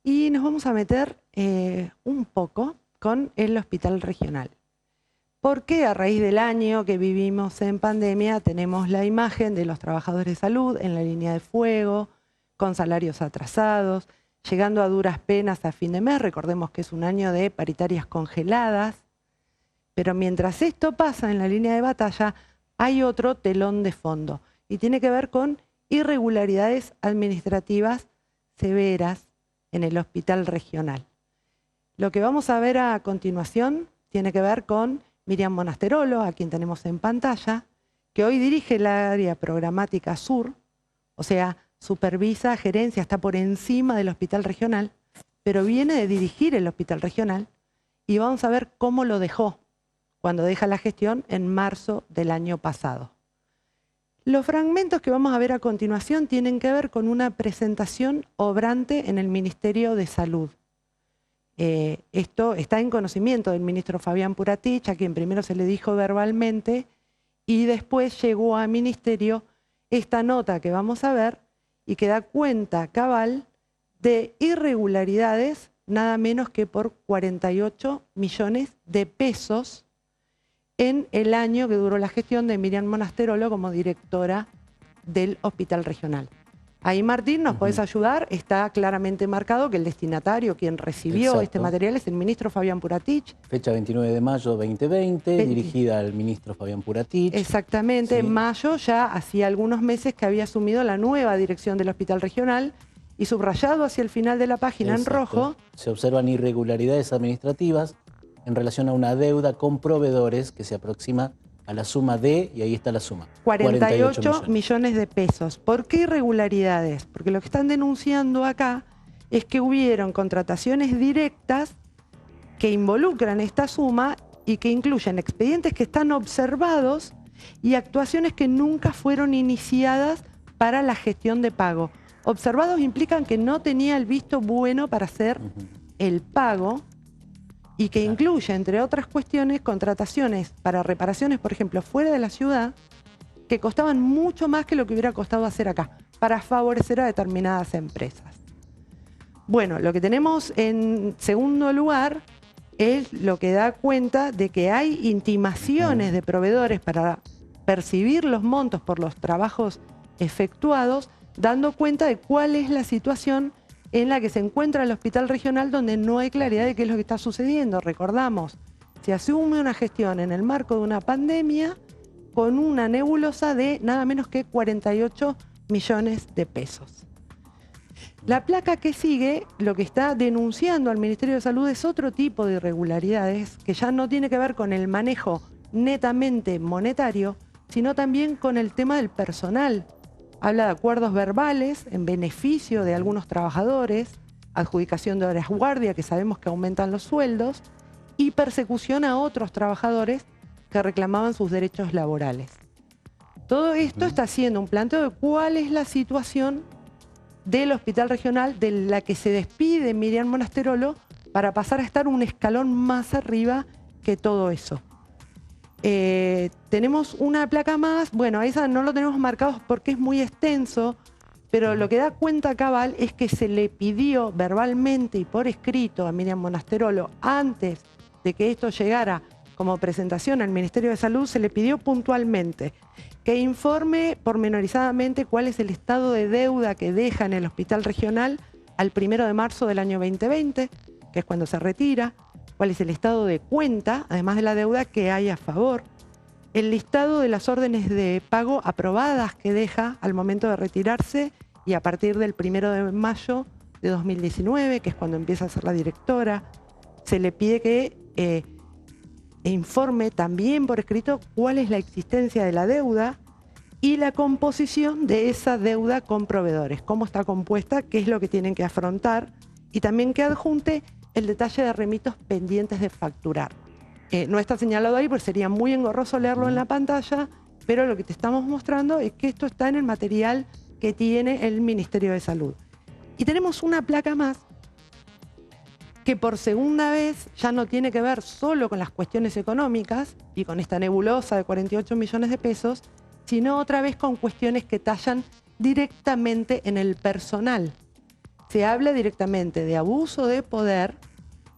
Y nos vamos a meter un poco con el hospital regional. Porque a raíz del año que vivimos en pandemia tenemos la imagen de los trabajadores de salud en la línea de fuego, con salarios atrasados, llegando a duras penas a fin de mes. Recordemos que es un año de paritarias congeladas. Pero mientras esto pasa en la línea de batalla, hay otro telón de fondo. Y tiene que ver con irregularidades administrativas severas en el hospital regional. Lo que vamos a ver a continuación tiene que ver con Miriam Monasterolo, a quien tenemos en pantalla, que hoy dirige el área programática sur, o sea, supervisa, gerencia, está por encima del hospital regional, pero viene de dirigir el hospital regional y vamos a ver cómo lo dejó cuando deja la gestión en marzo del año pasado. Los fragmentos que vamos a ver a continuación tienen que ver con una presentación obrante en el Ministerio de Salud. Esto está en conocimiento del ministro Fabián Puratich, a quien primero se le dijo verbalmente, y después llegó al ministerio esta nota que vamos a ver y que da cuenta cabal de irregularidades nada menos que por 48 millones de pesos en el año que duró la gestión de Miriam Monasterolo como directora del Hospital Regional. Ahí, Martín, ¿nos podés ayudar? Está claramente marcado que el destinatario, quien recibió este material, es el ministro Fabián Puratich. Fecha 29 de mayo 2020, dirigida al ministro Fabián Puratich. Exactamente, sí. En mayo ya hacía algunos meses que había asumido la nueva dirección del Hospital Regional y subrayado hacia el final de la página en rojo. Se observan irregularidades administrativas en relación a una deuda con proveedores que se aproxima a la suma de, y ahí está la suma, 48 millones de pesos. ¿Por qué irregularidades? Porque lo que están denunciando acá es que hubieron contrataciones directas que involucran esta suma y que incluyen expedientes que están observados y actuaciones que nunca fueron iniciadas para la gestión de pago. Observados implican que no tenía el visto bueno para hacer el pago y que incluye, entre otras cuestiones, contrataciones para reparaciones, por ejemplo, fuera de la ciudad, que costaban mucho más que lo que hubiera costado hacer acá, para favorecer a determinadas empresas. Bueno, lo que tenemos en segundo lugar es lo que da cuenta de que hay intimaciones de proveedores para percibir los montos por los trabajos efectuados, dando cuenta de cuál es la situación en la que se encuentra el hospital regional, donde no hay claridad de qué es lo que está sucediendo. Recordamos, se asume una gestión en el marco de una pandemia con una nebulosa de nada menos que 48 millones de pesos. La placa que sigue, lo que está denunciando al Ministerio de Salud es otro tipo de irregularidades que ya no tiene que ver con el manejo netamente monetario, sino también con el tema del personal. Habla de acuerdos verbales en beneficio de algunos trabajadores, adjudicación de horas guardia, que sabemos que aumentan los sueldos, y persecución a otros trabajadores que reclamaban sus derechos laborales. Todo esto está haciendo un planteo de cuál es la situación del hospital regional, de la que se despide Miriam Monasterolo, para pasar a estar un escalón más arriba que todo eso. Tenemos una placa más, bueno, esa no lo tenemos marcado porque es muy extenso, pero lo que da cuenta cabal es que se le pidió verbalmente y por escrito a Miriam Monasterolo, antes de que esto llegara como presentación al Ministerio de Salud, se le pidió puntualmente que informe pormenorizadamente cuál es el estado de deuda que deja en el hospital regional al 1 de marzo del año 2020, que es cuando se retira, cuál es el estado de cuenta, además de la deuda que hay a favor, el listado de las órdenes de pago aprobadas que deja al momento de retirarse y a partir del 1 de mayo de 2019, que es cuando empieza a ser la directora, se le pide que informe también por escrito cuál es la existencia de la deuda y la composición de esa deuda con proveedores, cómo está compuesta, qué es lo que tienen que afrontar y también que adjunte el detalle de remitos pendientes de facturar. No está señalado ahí porque sería muy engorroso leerlo en la pantalla, pero lo que te estamos mostrando es que esto está en el material que tiene el Ministerio de Salud. Y tenemos una placa más que por segunda vez ya no tiene que ver solo con las cuestiones económicas y con esta nebulosa de 48 millones de pesos, sino otra vez con cuestiones que tallan directamente en el personal. se habla directamente de abuso de poder,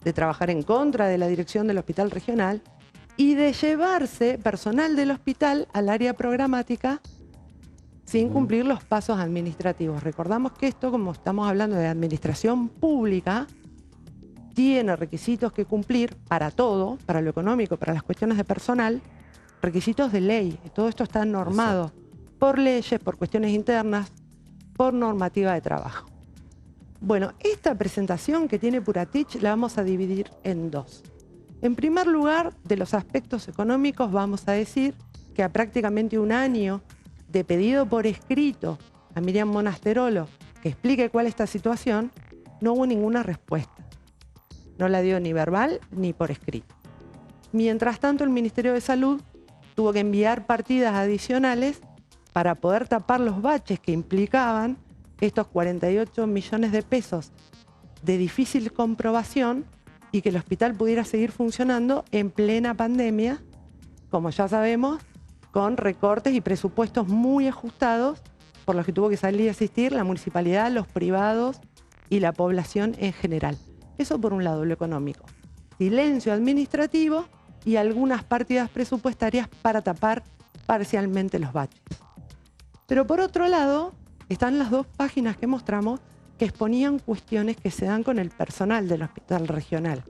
de trabajar en contra de la dirección del hospital regional y de llevarse personal del hospital al área programática sin cumplir los pasos administrativos. Recordamos que esto, como estamos hablando de administración pública, tiene requisitos que cumplir para todo, para lo económico, para las cuestiones de personal, requisitos de ley. Todo esto está normado por leyes, por cuestiones internas, por normativa de trabajo. Bueno, esta presentación que tiene Puratich la vamos a dividir en dos. En primer lugar, de los aspectos económicos vamos a decir que a prácticamente un año de pedido por escrito a Miriam Monasterolo que explique cuál es esta situación, no hubo ninguna respuesta. No la dio ni verbal ni por escrito. Mientras tanto, el Ministerio de Salud tuvo que enviar partidas adicionales para poder tapar los baches que implicaban estos 48 millones de pesos de difícil comprobación y que el hospital pudiera seguir funcionando en plena pandemia, como ya sabemos, con recortes y presupuestos muy ajustados por los que tuvo que salir a asistir la municipalidad, los privados y la población en general. Eso por un lado, lo económico. Silencio administrativo y algunas partidas presupuestarias para tapar parcialmente los baches. Pero por otro lado, están las dos páginas que mostramos que exponían cuestiones que se dan con el personal del hospital regional.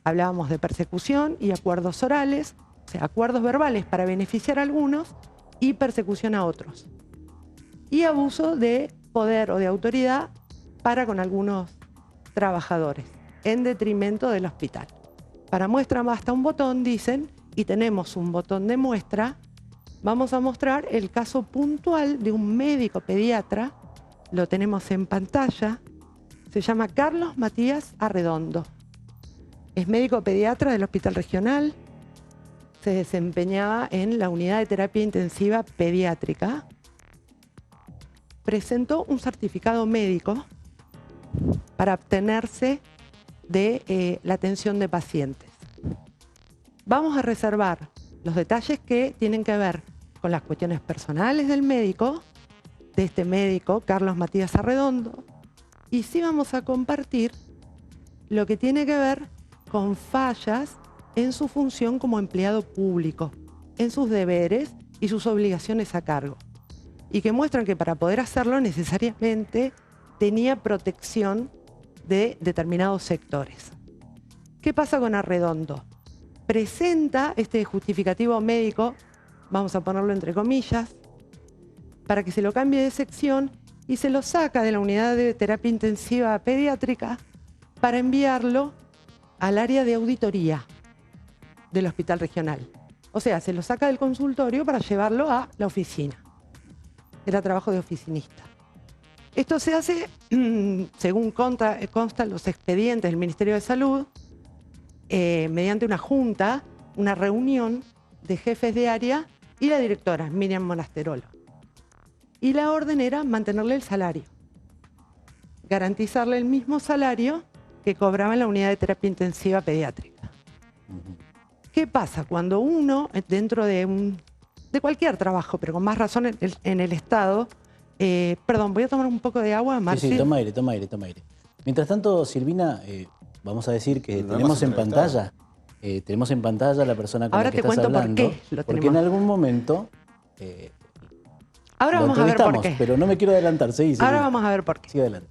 Hablábamos de persecución y acuerdos orales, o sea, acuerdos verbales para beneficiar a algunos y persecución a otros. Y abuso de poder o de autoridad para con algunos trabajadores, en detrimento del hospital. Para muestra basta un botón, dicen, y tenemos un botón de muestra. Vamos a mostrar el caso puntual de un médico pediatra, lo tenemos en pantalla, se llama Carlos Matías Arredondo. Es médico pediatra del Hospital Regional, se desempeñaba en la unidad de terapia intensiva pediátrica. Presentó un certificado médico para abstenerse de la atención de pacientes. Vamos a reservar los detalles que tienen que ver con las cuestiones personales del médico, de este médico, Carlos Matías Arredondo, y sí vamos a compartir lo que tiene que ver con fallas en su función como empleado público, en sus deberes y sus obligaciones a cargo, y que muestran que para poder hacerlo necesariamente tenía protección de determinados sectores. ¿Qué pasa con Arredondo? Presenta este justificativo médico, vamos a ponerlo entre comillas, para que se lo cambie de sección y se lo saca de la unidad de terapia intensiva pediátrica para enviarlo al área de auditoría del hospital regional. O sea, se lo saca del consultorio para llevarlo a la oficina. Era trabajo de oficinista. Esto se hace, según constan los expedientes del Ministerio de Salud, mediante una junta, una reunión de jefes de área y la directora, Miriam Monasterolo. Y la orden era mantenerle el salario, garantizarle el mismo salario que cobraba en la unidad de terapia intensiva pediátrica. ¿Qué pasa cuando uno, dentro de cualquier trabajo, pero con más razón en el Estado, perdón, voy a tomar un poco de agua, Martín. Sí, toma aire. Mientras tanto, Silvina, vamos a decir que tenemos en pantalla la persona con la que estás hablando. Ahora te cuento por qué. Porque en algún momento ahora vamos a ver por qué. Pero no me quiero adelantar, sí. Ahora vamos a ver por qué. Sigue adelante.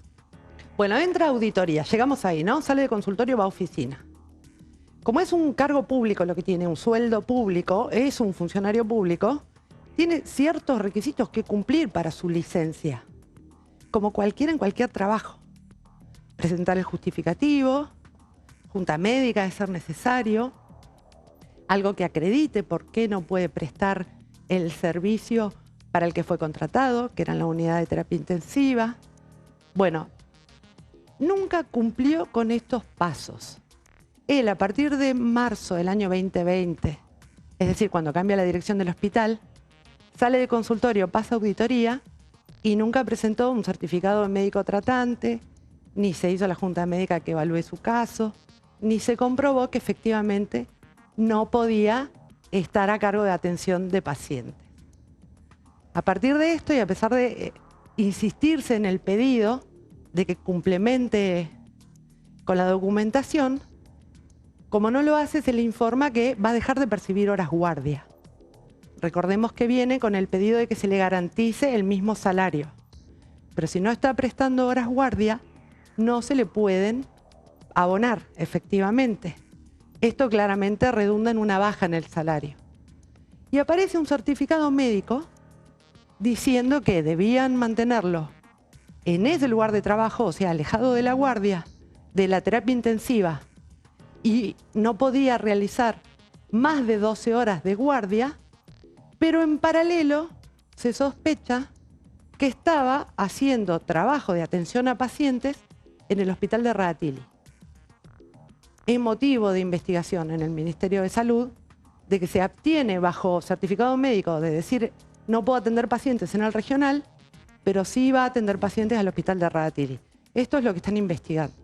Bueno, entra a auditoría, llegamos ahí, ¿no? Sale de consultorio, va a oficina. Como es un cargo público lo que tiene, un sueldo público, es un funcionario público, tiene ciertos requisitos que cumplir para su licencia, como cualquiera en cualquier trabajo. Presentar el justificativo, junta médica de ser necesario, algo que acredite por qué no puede prestar el servicio para el que fue contratado, que era en la unidad de terapia intensiva. Bueno, nunca cumplió con estos pasos. Él, a partir de marzo del año 2020, es decir, cuando cambia la dirección del hospital, sale de consultorio, pasa a auditoría y nunca presentó un certificado de médico tratante, ni se hizo la junta médica que evalúe su caso, ni se comprobó que efectivamente no podía estar a cargo de atención de pacientes. A partir de esto, y a pesar de insistirse en el pedido de que complemente con la documentación. Como no lo hace, se le informa que va a dejar de percibir horas guardia. Recordemos que viene con el pedido de que se le garantice el mismo salario. Pero si no está prestando horas guardia, no se le pueden abonar, efectivamente. Esto claramente redunda en una baja en el salario. Y aparece un certificado médico diciendo que debían mantenerlo en ese lugar de trabajo, o sea, alejado de la guardia, de la terapia intensiva, y no podía realizar más de 12 horas de guardia, pero en paralelo se sospecha que estaba haciendo trabajo de atención a pacientes en el hospital de Radatili. Es motivo de investigación en el Ministerio de Salud de que se obtiene bajo certificado médico de decir no puedo atender pacientes en el regional, pero sí va a atender pacientes al hospital de Radatili. Esto es lo que están investigando.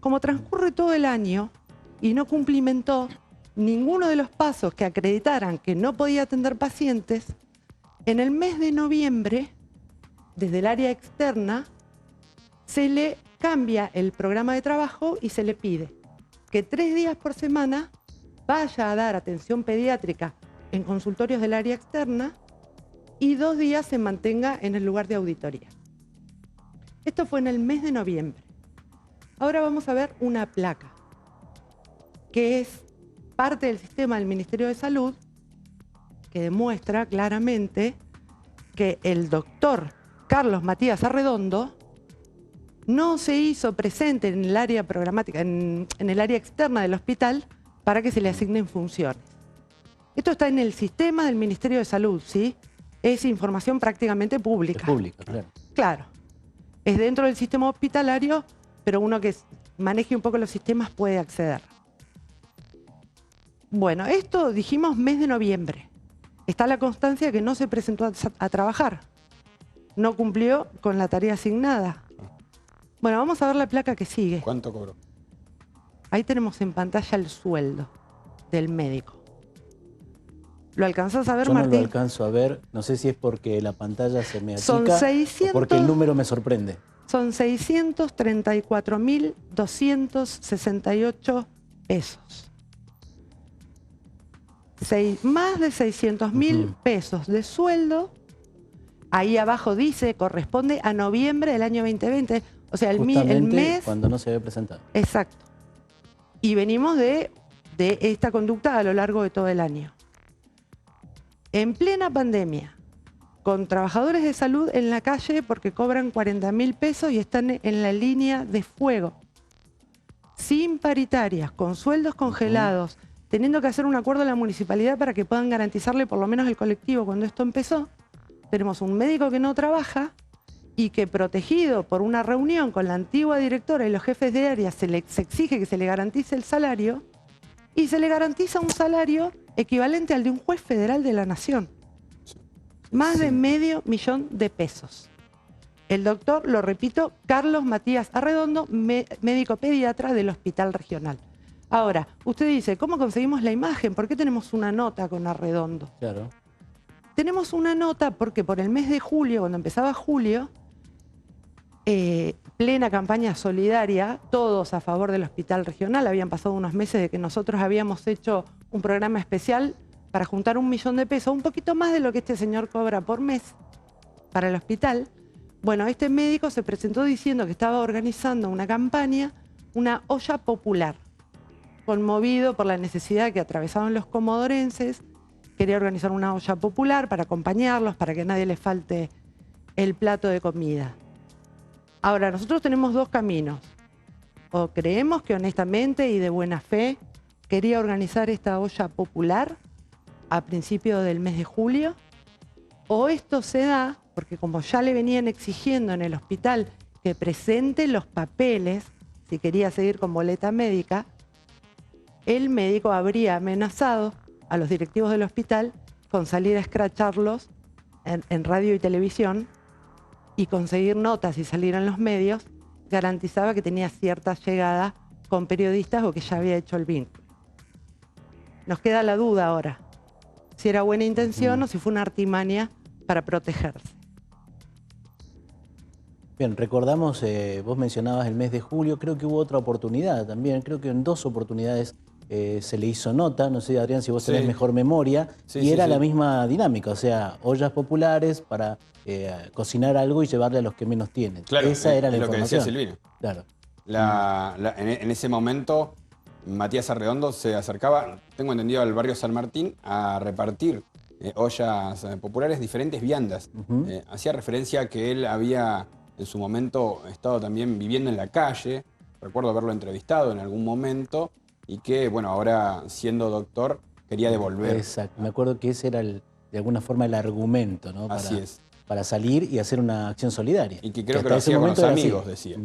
Como transcurre todo el año y no cumplimentó ninguno de los pasos que acreditaran que no podía atender pacientes, en el mes de noviembre, desde el área externa, se le cambia el programa de trabajo y se le pide que 3 días por semana vaya a dar atención pediátrica en consultorios del área externa y 2 días se mantenga en el lugar de auditoría. Esto fue en el mes de noviembre. Ahora vamos a ver una placa, que es parte del sistema del Ministerio de Salud, que demuestra claramente que el doctor Carlos Matías Arredondo no se hizo presente en el área programática, en el área externa del hospital para que se le asignen funciones. Esto está en el sistema del Ministerio de Salud, ¿sí? Es información prácticamente pública. Es pública, claro. Claro. Es dentro del sistema hospitalario, pero uno que maneje un poco los sistemas puede acceder. Bueno, esto dijimos mes de noviembre. Está la constancia que no se presentó a trabajar. No cumplió con la tarea asignada. Bueno, vamos a ver la placa que sigue. ¿Cuánto cobró? Ahí tenemos en pantalla el sueldo del médico. ¿Lo alcanzás a ver, Martín? Yo no lo alcanzo a ver. No sé si es porque la pantalla se me achica Son 600, o porque el número me sorprende. Son 634.268 pesos. Más de 600.000 pesos de sueldo. Ahí abajo dice, corresponde a noviembre del año 2020. O sea, el mes... cuando no se había presentado. Exacto. Y venimos de esta conducta a lo largo de todo el año. En plena pandemia, con trabajadores de salud en la calle porque cobran 40.000 pesos y están en la línea de fuego. Sin paritarias, con sueldos congelados, teniendo que hacer un acuerdo a la municipalidad para que puedan garantizarle por lo menos el colectivo cuando esto empezó. Tenemos un médico que no trabaja y que, protegido por una reunión con la antigua directora y los jefes de área, se exige que se le garantice el salario, y se le garantiza un salario equivalente al de un juez federal de la Nación. Más de $500.000 de pesos. El doctor, lo repito, Carlos Matías Arredondo, médico pediatra del Hospital Regional. Ahora, usted dice, ¿cómo conseguimos la imagen? ¿Por qué tenemos una nota con Arredondo? Claro. Tenemos una nota porque por el mes de julio, cuando empezaba julio, plena campaña solidaria, todos a favor del Hospital Regional. Habían pasado unos meses de que nosotros habíamos hecho un programa especial para juntar $1.000.000 de pesos, un poquito más de lo que este señor cobra por mes para el hospital. Bueno, este médico se presentó diciendo que estaba organizando una campaña, una olla popular, conmovido por la necesidad que atravesaban los comodorenses. Quería organizar una olla popular para acompañarlos, para que a nadie les falte el plato de comida. Ahora, nosotros tenemos dos caminos. O creemos que honestamente y de buena fe quería organizar esta olla popular a principios del mes de julio, o esto se da porque, como ya le venían exigiendo en el hospital que presente los papeles, si quería seguir con boleta médica, el médico habría amenazado a los directivos del hospital con salir a escracharlos en radio y televisión, y conseguir notas y salir en los medios. Garantizaba que tenía cierta llegada con periodistas o que ya había hecho el vínculo. Nos queda la duda ahora, si era buena intención o si fue una artimaña para protegerse. Bien, recordamos, vos mencionabas el mes de julio, creo que hubo otra oportunidad también, creo que en 2 oportunidades se le hizo nota, no sé, Adrián, si vos tenés mejor memoria, y era la misma dinámica, o sea, ollas populares para cocinar algo y llevarle a los que menos tienen. Claro, esa era la lo información. que decía Silvina. Claro. En ese momento, Matías Arredondo se acercaba, tengo entendido, al barrio San Martín a repartir ollas populares, diferentes viandas. Hacía referencia a que él había en su momento estado también viviendo en la calle, recuerdo haberlo entrevistado en algún momento, y que, bueno, ahora siendo doctor quería devolver. Exacto, me acuerdo que ese era de alguna forma el argumento, ¿no? Así es. Para salir y hacer una acción solidaria. Y que creo que lo hacía con los amigos, decía.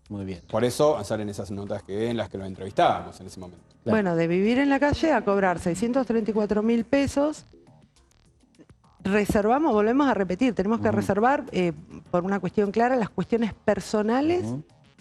Muy bien. Por eso salen esas notas en las que lo entrevistábamos en ese momento. Claro. Bueno, de vivir en la calle a cobrar 634.000 pesos. Reservamos, volvemos a repetir, tenemos que reservar por una cuestión clara las cuestiones personales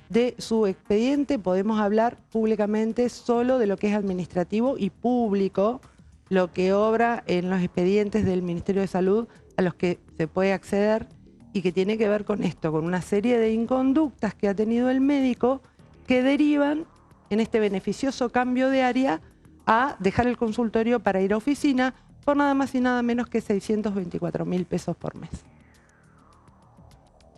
de su expediente. Podemos hablar públicamente solo de lo que es administrativo y público, lo que obra en los expedientes del Ministerio de Salud a los que se puede acceder y que tiene que ver con esto, con una serie de inconductas que ha tenido el médico que derivan en este beneficioso cambio de área a dejar el consultorio para ir a oficina por nada más y nada menos que 624.000 pesos por mes.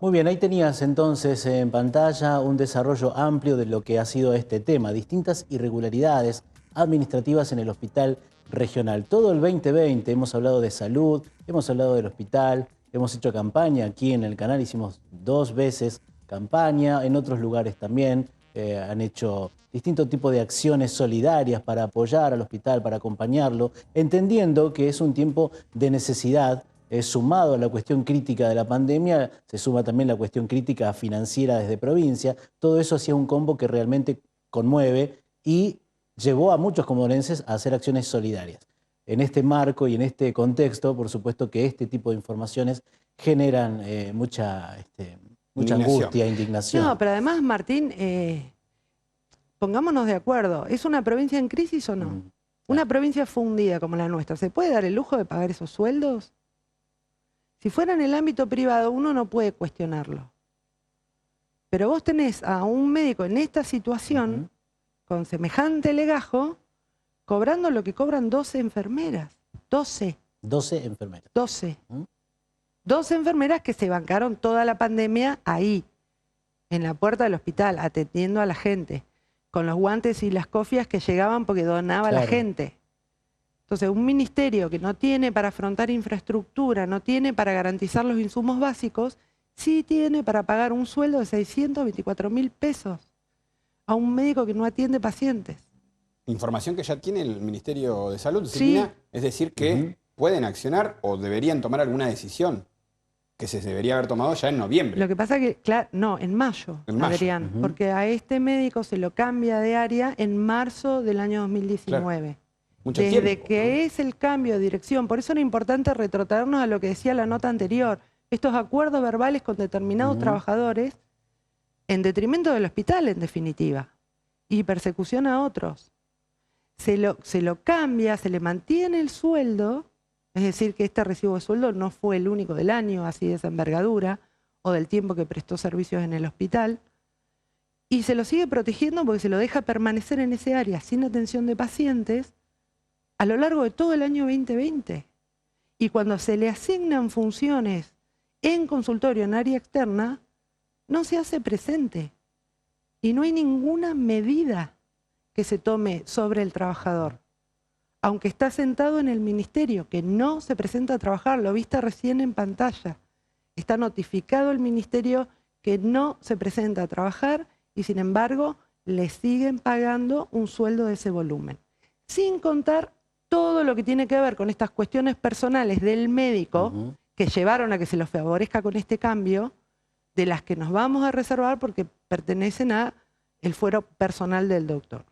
Muy bien, ahí tenías entonces en pantalla un desarrollo amplio de lo que ha sido este tema, distintas irregularidades administrativas en el hospital regional. Todo el 2020 hemos hablado de salud, hemos hablado del hospital, hemos hecho campaña aquí en el canal, hicimos 2 veces campaña, en otros lugares también han hecho distintos tipos de acciones solidarias para apoyar al hospital, para acompañarlo, entendiendo que es un tiempo de necesidad. Sumado a la cuestión crítica de la pandemia, se suma también la cuestión crítica financiera desde provincia. Todo eso hacía un combo que realmente conmueve y llevó a muchos comorenses a hacer acciones solidarias. En este marco y en este contexto, por supuesto que este tipo de informaciones generan mucha angustia, indignación. No, pero además, Martín, pongámonos de acuerdo, ¿es una provincia en crisis o no? Una provincia fundida como la nuestra, ¿se puede dar el lujo de pagar esos sueldos? Si fuera en el ámbito privado, uno no puede cuestionarlo. Pero vos tenés a un médico en esta situación, con semejante legajo, cobrando lo que cobran 12 enfermeras. 12. 12 enfermeras. 12. 12 enfermeras que se bancaron toda la pandemia ahí, en la puerta del hospital, atendiendo a la gente, con los guantes y las cofias que llegaban porque donaba la gente. Entonces, un ministerio que no tiene para afrontar infraestructura, no tiene para garantizar los insumos básicos, sí tiene para pagar un sueldo de 624.000 pesos a un médico que no atiende pacientes. Información que ya tiene el Ministerio de Salud, Silvina, sí. Es decir, que pueden accionar o deberían tomar alguna decisión que se debería haber tomado ya en noviembre. Lo que pasa que, claro, no, en mayo deberían, porque a este médico se lo cambia de área en marzo del año 2019. Claro. Desde que es el cambio de dirección. Por eso era importante retrotraernos a lo que decía la nota anterior. Estos acuerdos verbales con determinados trabajadores en detrimento del hospital, en definitiva, y persecución a otros. Se lo cambia, se le mantiene el sueldo, es decir, que este recibo de sueldo no fue el único del año, así de esa envergadura, o del tiempo que prestó servicios en el hospital, y se lo sigue protegiendo porque se lo deja permanecer en ese área sin atención de pacientes a lo largo de todo el año 2020. Y cuando se le asignan funciones en consultorio, en área externa, no se hace presente. Y no hay ninguna medida que se tome sobre el trabajador. Aunque está sentado en el ministerio, que no se presenta a trabajar, lo viste recién en pantalla. Está notificado el ministerio que no se presenta a trabajar y sin embargo le siguen pagando un sueldo de ese volumen. Sin contar todo lo que tiene que ver con estas cuestiones personales del médico que llevaron a que se los favorezca con este cambio, de las que nos vamos a reservar porque pertenecen al fuero personal del doctor.